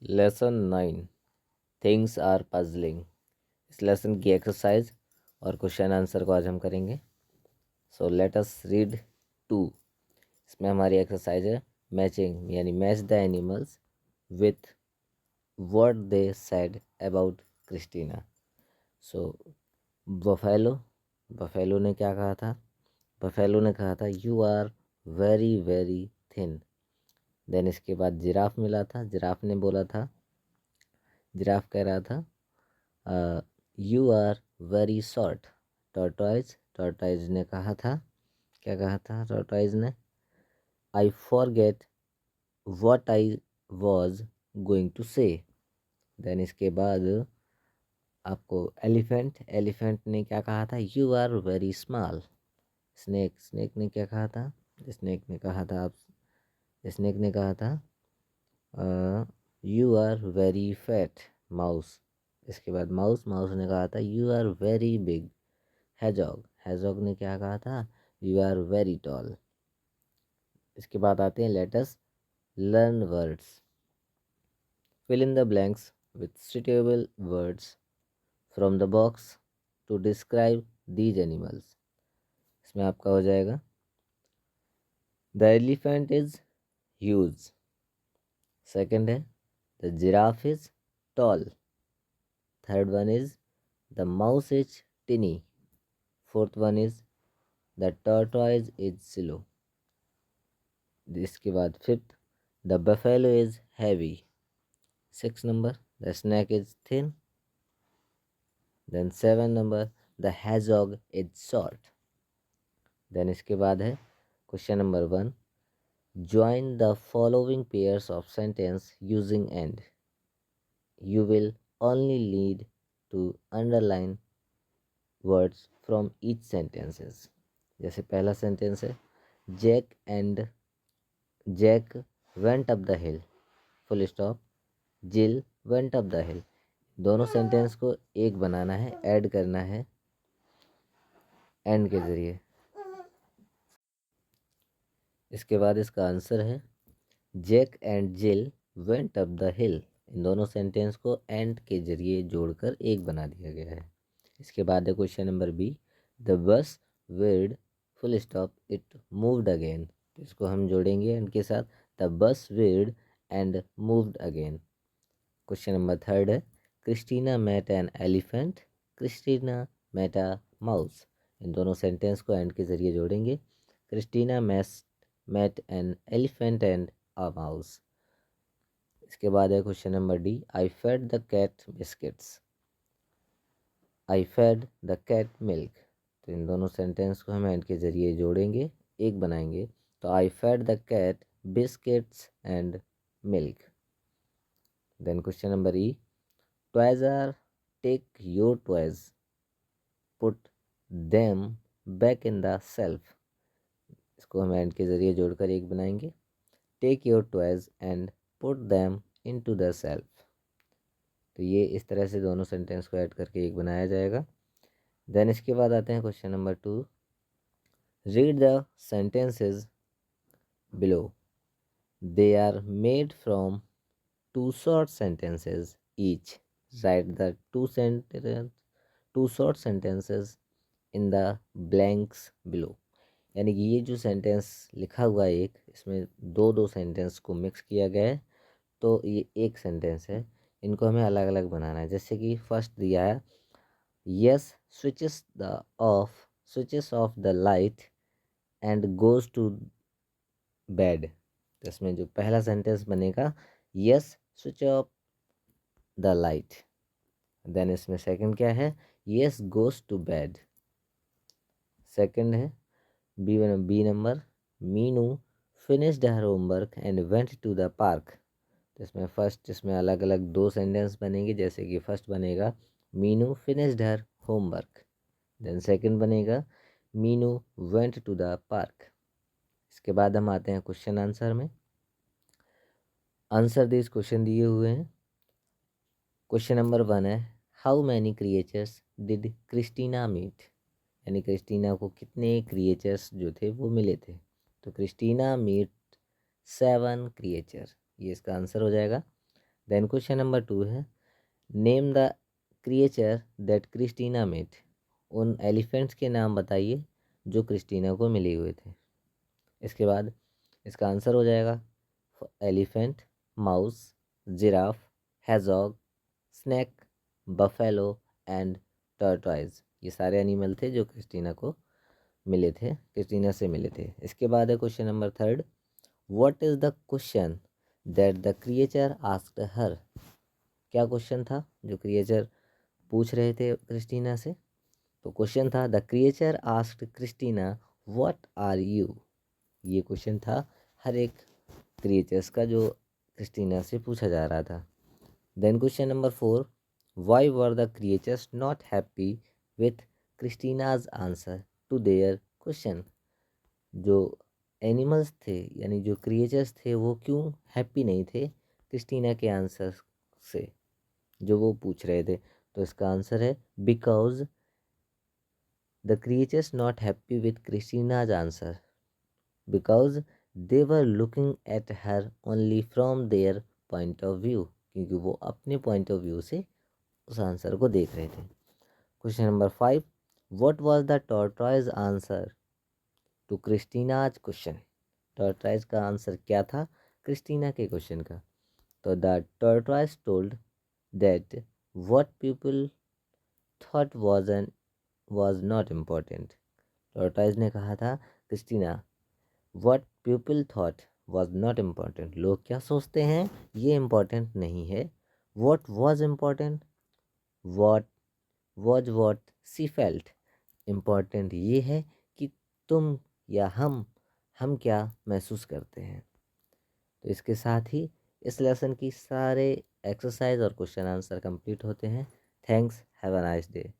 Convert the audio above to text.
Lesson 9 things are puzzling. इस lesson की exercise और क्वेश्चन आंसर को आज हम करेंगे। So let us read 2। इसमें हमारी एक्सरसाइज है मैचिंग, यानी match the animals with what they said about Christina. So buffalo, buffalo ने क्या कहा था? बफेलो ने कहा था you are very very thin. Then इसके बाद जिराफ मिला था, जिराफ ने बोला था, जिराफ कह रहा था you are very short. Tortoise, tortoise ने कहा था, क्या कहा था टॉर्टोइज ने? I forget what I was going to say. Then इसके बाद आपको एलिफेंट, एलिफेंट ने क्या कहा था? You are very small. Snake, snake ने क्या कहा था? स्नेक ने कहा था आप स्नेक ने कहा था you are very fat. Mouse, इसके बाद माउस, माउस ने कहा था you are very big. Hedgehog, hedgehog ने क्या कहा था? You are very tall. इसके बाद आते हैं let us learn words. Fill in the blanks with suitable words from the box to describe these animals। इसमें आपका हो जाएगा the elephant is huge. Second है the giraffe is tall. Third one is the mouse is tiny. Fourth one is the tortoise is slow. इसके बाद fifth the buffalo is heavy. Six number the snake is thin. Then seven number the hedgehog is short. Then इसके बाद है question number 1, join the following pairs of sentence using and. You will only need to underline words from each sentences. जैसे पहला sentence है Jack went up the hill, full stop, Jill went up the hill. दोनों sentence को एक बनाना है, add करना है and के ज़रिए। इसके बाद इसका आंसर है Jack and Jill went up the hill. इन दोनों सेंटेंस को एंड के जरिए जोड़कर एक बना दिया गया है। इसके बाद है question number B, the bus waited full stop it moved again. इसको हम जोड़ेंगे एंड के साथ, the bus waited and moved again. Question number third है Christina met an elephant, Christina met a mouse. इन दोनों सेंटेंस को एंड के जरिए जोड़ेंगे, Christina met an elephant and a mouse. इसके बाद है question number D, I fed the cat biscuits, I fed the cat milk. तो इन दोनों सेंटेंस को हम एंड के जरिए जोड़ेंगे, एक बनाएंगे, तो I fed the cat biscuits and milk. Then question number E, toys are take your toys put them back in the shelf. इसको हम एंड के जरिए जोड़कर एक बनाएंगे, take your toys and put them into the shelf. तो ये इस तरह से दोनों सेंटेंस को ऐड करके एक बनाया जाएगा। देन इसके बाद आते हैं question number 2, read the sentences below, they are made from two short sentences each, write the two short sentences in the blanks below. यानी कि ये जो सेंटेंस लिखा हुआ है एक, इसमें दो दो सेंटेंस को मिक्स किया गया है, तो ये एक सेंटेंस है। इनको हमें अलग अलग बनाना है। जैसे कि फर्स्ट दिया है yes switches off the light and goes to bed. तो इसमें जो पहला सेंटेंस बनेगा yes switch off the light. Then इसमें सेकंड क्या है, yes goes to bed. Second है B number, Meenu finished her homework and went to the park. तो इसमें फर्स्ट, इसमें अलग अलग दो सेंटेंस बनेंगे। जैसे कि फर्स्ट बनेगा Meenu finished her homework, then second बनेगा Meenu went to the park. इसके बाद हम आते हैं क्वेश्चन आंसर में। आंसर दिस क्वेश्चन दिए हुए हैं। क्वेश्चन नंबर 1 है how many creatures did Christina meet. यानी क्रिस्टीना को कितने क्रिएचर्स जो थे वो मिले थे। तो क्रिस्टीना मीट 7 क्रिएचर, ये इसका आंसर हो जाएगा। देन क्वेश्चन नंबर 2 है, name the creature that Christina met. उन एलिफेंट्स के नाम बताइए जो क्रिस्टीना को मिले हुए थे। इसके बाद इसका आंसर हो जाएगा elephant, mouse, giraffe, hedgehog, snake, buffalo and tortoise. ये सारे एनिमल थे जो क्रिस्टीना को मिले थे, क्रिस्टीना से मिले थे। इसके बाद है question number 3, what is the question that the creature asked her. क्या क्वेश्चन था जो क्रिएचर पूछ रहे थे क्रिस्टीना से? तो क्वेश्चन था the creature asked Christina what are you. ये क्वेश्चन था हर एक क्रिएचर्स का जो क्रिस्टीना से पूछा जा रहा था। Then question number 4, why were the creatures not happy with Christina's answer to their question. जो एनिमल्स थे यानी जो क्रिएचर्स थे वो क्यों हैप्पी नहीं थे क्रिस्टीना के आंसर से जो वो पूछ रहे थे? तो इसका आंसर है because the creatures not happy with Christina's answer because they were looking at her only from their point of view, क्योंकि वो अपने पॉइंट ऑफ व्यू से उस आंसर को देख रहे थे। Question number 5, what was the tortoise answer to Christina's question. Tortoise का आंसर क्या था क्रिस्टीना के क्वेश्चन का? तो the tortoise told that what people thought was not important. Tortoise ने कहा था Christina what people thought was not important, लोग क्या सोचते हैं ये इम्पोर्टेंट नहीं है। What was important, what was what she felt, important ये है कि तुम या हम क्या महसूस करते हैं। तो इसके साथ ही इस लेसन की सारे एक्सरसाइज और क्वेश्चन आंसर कंप्लीट होते हैं। Thanks, have a nice day.